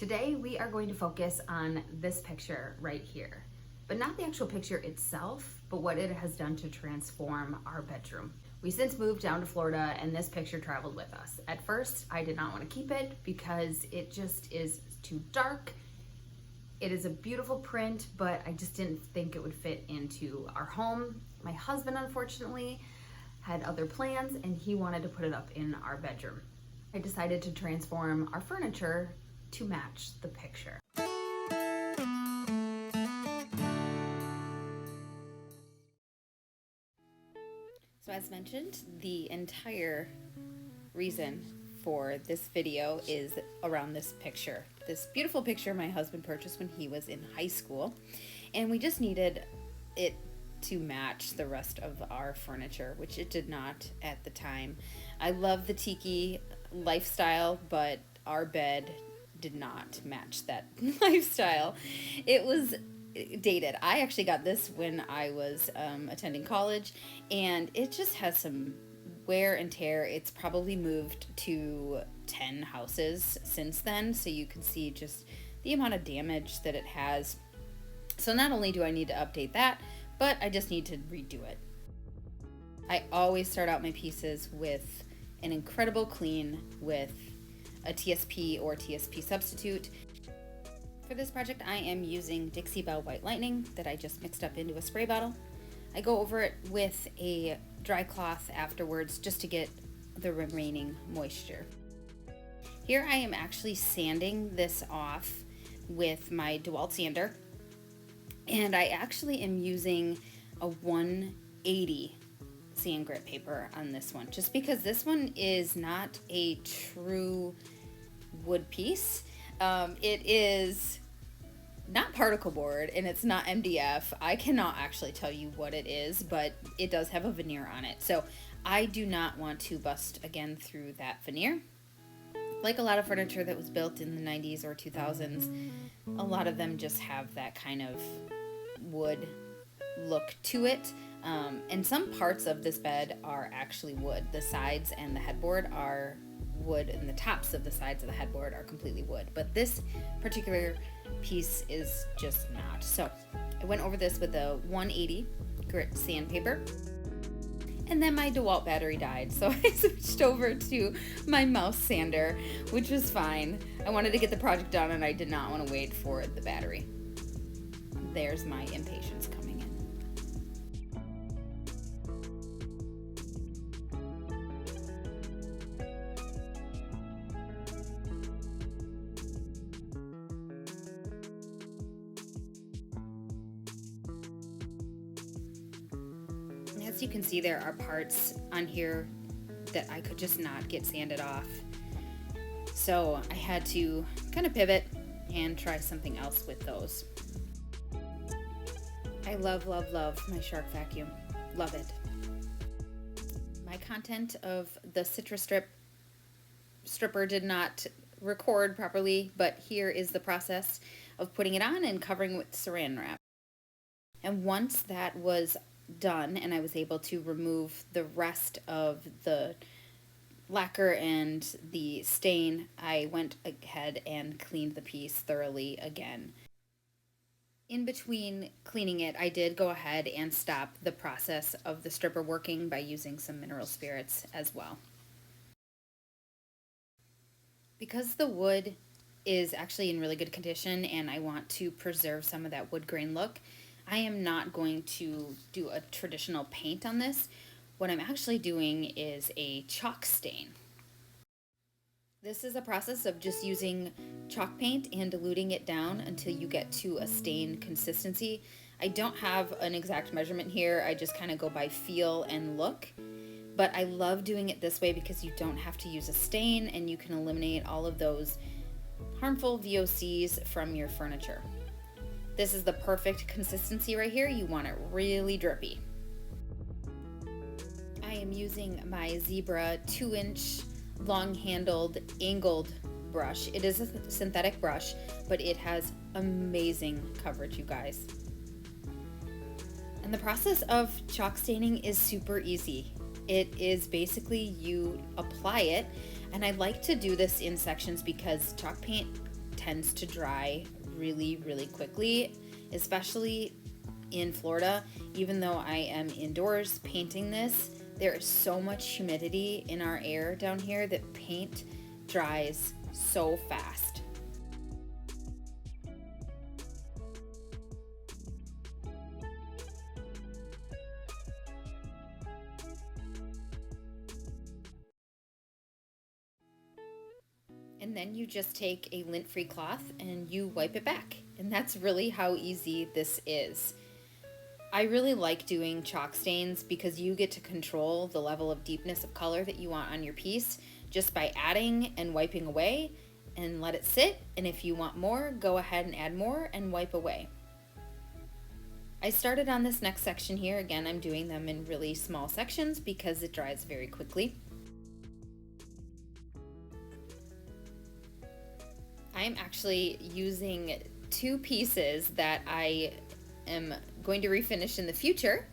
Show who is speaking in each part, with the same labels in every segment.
Speaker 1: Today we are going to focus on this picture right here, but not the actual picture itself, but what it has done to transform our bedroom. We since moved down to Florida and this picture traveled with us. At first, I did not want to keep it because it just is too dark. It is a beautiful print, but I just didn't think it would fit into our home. My husband, unfortunately, had other plans and he wanted to put it up in our bedroom. I decided to transform our furniture to match the picture. So as mentioned, the entire reason for this video is around this picture. This beautiful picture my husband purchased when he was in high school, and we just needed it to match the rest of our furniture, which it did not at the time. I love the tiki lifestyle, but our bed did not match that lifestyle. It was dated. I actually got this when I was attending college, and it just has some wear and tear. It's probably moved to 10 houses since then, so you can see just the amount of damage that it has. So not only do I need to update that, but I just need to redo it. I always start out my pieces with an incredible clean with a TSP or TSP substitute. For this project, I am using Dixie Belle White Lightning that I just mixed up into a spray bottle. I go over it with a dry cloth afterwards just to get the remaining moisture. Here I am actually sanding this off with my Dewalt sander, and I actually am using a 180 sand grit paper on this one, just because this one is not a true wood piece. It is not particle board and it's not MDF. I cannot actually tell you what it is, but it does have a veneer on it. So I do not want to bust again through that veneer. Like a lot of furniture that was built in the 90s or 2000s, a lot of them just have that kind of wood look to it. And some parts of this bed are actually wood. The sides and the headboard are wood, and the tops of the sides of the headboard are completely wood. But this particular piece is just not. So I went over this with a 180 grit sandpaper. And then my Dewalt battery died, so I switched over to my mouse sander, which was fine. I wanted to get the project done and I did not want to wait for the battery. There's my impatience coming in. As you can see, there are parts on here that I could just not get sanded off. So I had to kind of pivot and try something else with those. I love, love, love my Shark vacuum. Love it. My content of the citrus stripper did not record properly, but here is the process of putting it on and covering with saran wrap. And once that was done and I was able to remove the rest of the lacquer and the stain, I went ahead and cleaned the piece thoroughly again. In between cleaning it, I did go ahead and stop the process of the stripper working by using some mineral spirits as well. Because the wood is actually in really good condition and I want to preserve some of that wood grain look, I am not going to do a traditional paint on this. What I'm actually doing is a chalk stain. This is a process of just using chalk paint and diluting it down until you get to a stain consistency. I don't have an exact measurement here. I just kind of go by feel and look. But I love doing it this way because you don't have to use a stain and you can eliminate all of those harmful VOCs from your furniture. This is the perfect consistency right here. You want it really drippy. I am using my Zebra 2-inch long-handled angled brush. It is a synthetic brush, but it has amazing coverage, you guys. And the process of chalk staining is super easy. It is basically you apply it, and I like to do this in sections because chalk paint tends to dry really, really quickly, especially in Florida. Even though I am indoors painting this, there is so much humidity in our air down here that paint dries so fast. And then you just take a lint-free cloth and you wipe it back. And that's really how easy this is. I really like doing chalk stains because you get to control the level of deepness of color that you want on your piece just by adding and wiping away, and let it sit. And if you want more, go ahead and add more and wipe away. I started on this next section here. Again, I'm doing them in really small sections because it dries very quickly. I'm actually using two pieces that I am going to refinish in the future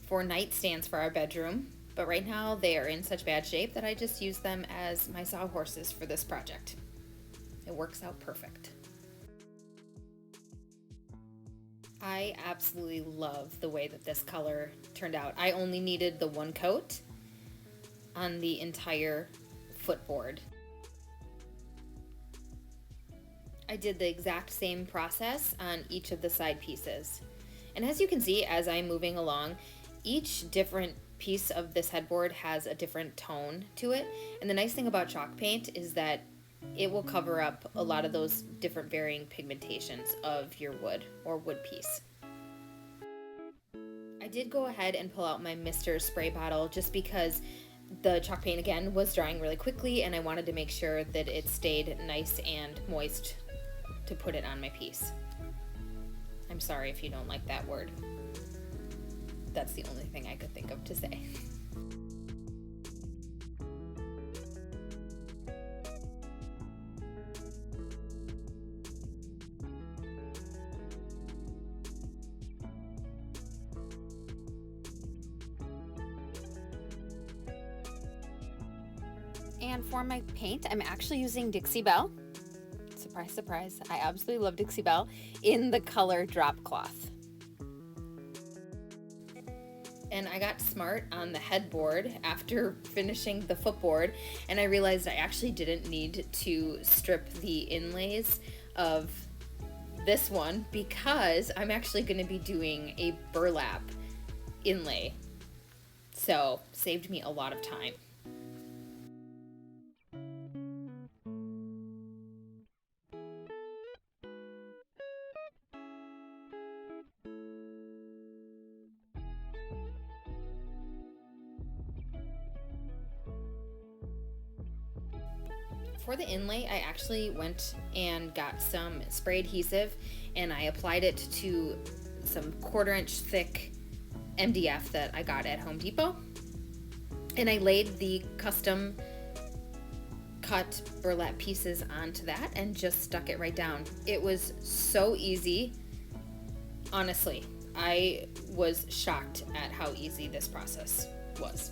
Speaker 1: for nightstands for our bedroom, but right now they are in such bad shape that I just use them as my sawhorses for this project. It works out perfect. I absolutely love the way that this color turned out. I only needed the one coat on the entire footboard. I did the exact same process on each of the side pieces. And as you can see, as I'm moving along, each different piece of this headboard has a different tone to it. And the nice thing about chalk paint is that it will cover up a lot of those different varying pigmentations of your wood or wood piece. I did go ahead and pull out my Mr. spray bottle just because the chalk paint again was drying really quickly and I wanted to make sure that it stayed nice and moist to put it on my piece. I'm sorry if you don't like that word. That's the only thing I could think of to say. And for my paint, I'm actually using Dixie Belle. Surprise, surprise. I absolutely love Dixie Belle in the color drop cloth. And I got smart on the headboard after finishing the footboard, and I realized I actually didn't need to strip the inlays of this one because I'm actually going to be doing a burlap inlay. So, saved me a lot of time. For the inlay, I actually went and got some spray adhesive and I applied it to some 1/4 inch thick MDF that I got at Home Depot. And I laid the custom cut burlap pieces onto that and just stuck it right down. It was so easy. Honestly, I was shocked at how easy this process was.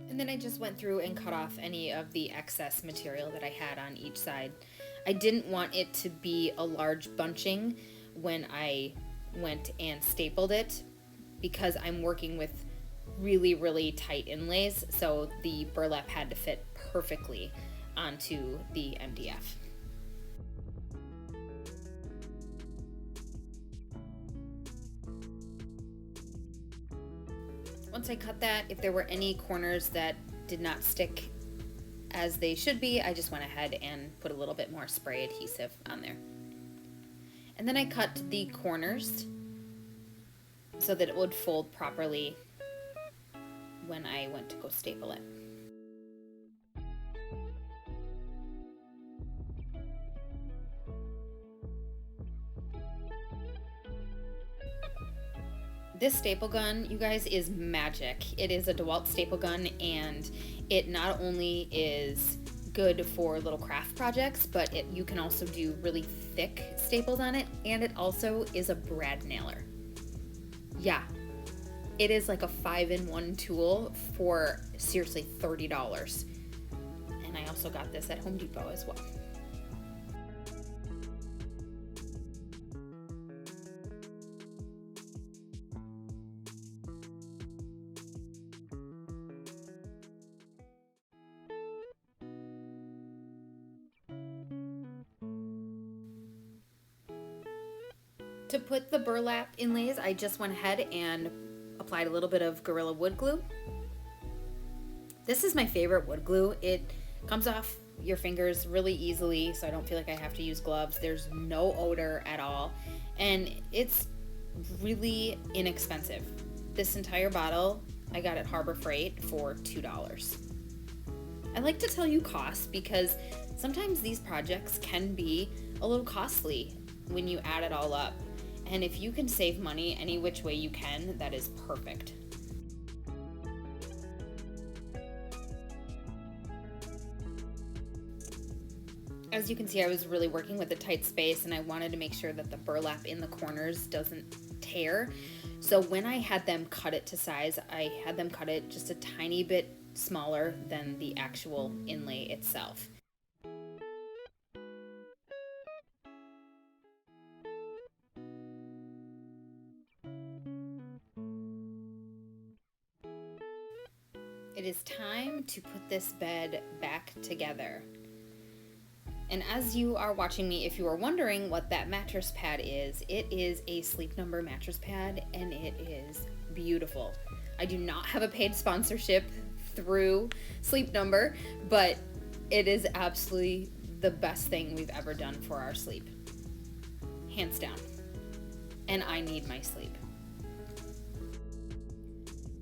Speaker 1: And then I just went through and cut off any of the excess material that I had on each side. I didn't want it to be a large bunching when I went and stapled it because I'm working with really, really tight inlays, so the burlap had to fit perfectly onto the MDF. Once I cut that, if there were any corners that did not stick as they should be, I just went ahead and put a little bit more spray adhesive on there. And then I cut the corners so that it would fold properly when I went to go staple it. This staple gun, you guys, is magic. It is a Dewalt staple gun, and it not only is good for little craft projects, but you can also do really thick staples on it, and it also is a brad nailer. Yeah, It is like a 5-in-1 tool for seriously $30. And I also got this at Home Depot as well. To put the burlap inlays, I just went ahead and applied a little bit of Gorilla wood glue. This is my favorite wood glue. It comes off your fingers really easily, so I don't feel like I have to use gloves. There's no odor at all, and it's really inexpensive. This entire bottle I got at Harbor Freight for $2. I like to tell you costs because sometimes these projects can be a little costly when you add it all up. And if you can save money any which way you can, that is perfect. As you can see, I was really working with a tight space and I wanted to make sure that the burlap in the corners doesn't tear. So when I had them cut it to size, I had them cut it just a tiny bit smaller than the actual inlay itself. It is time to put this bed back together. And as you are watching me, if you are wondering what that mattress pad is, it is a Sleep Number mattress pad and it is beautiful. I do not have a paid sponsorship through Sleep Number, but it is absolutely the best thing we've ever done for our sleep. Hands down. And I need my sleep.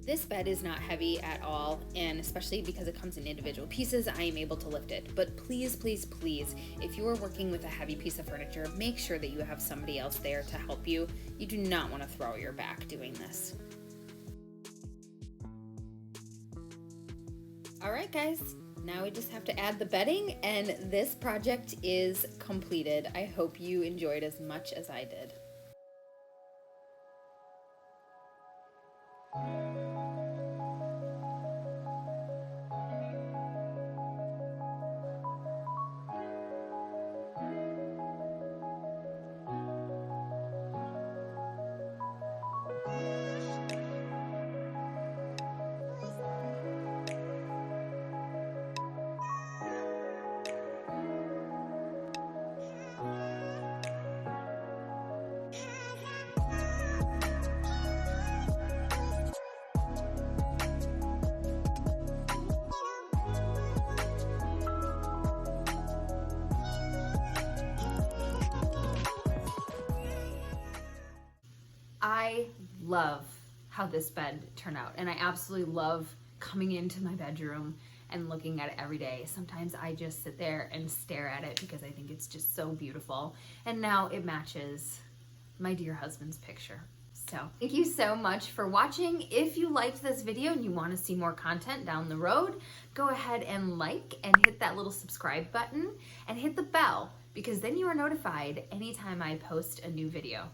Speaker 1: This bed is not heavy at all, and especially because it comes in individual pieces, I am able to lift it. But please, please, please, if you are working with a heavy piece of furniture, make sure that you have somebody else there to help you. You do not want to throw your back doing this. All right, guys, now we just have to add the bedding, and this project is completed. I hope you enjoyed as much as I did. I love how this bed turned out, and I absolutely love coming into my bedroom and looking at it every day. Sometimes I just sit there and stare at it because I think it's just so beautiful. And now it matches my dear husband's picture. So thank you so much for watching. If you liked this video and you want to see more content down the road, go ahead and like and hit that little subscribe button and hit the bell, because then you are notified anytime I post a new video.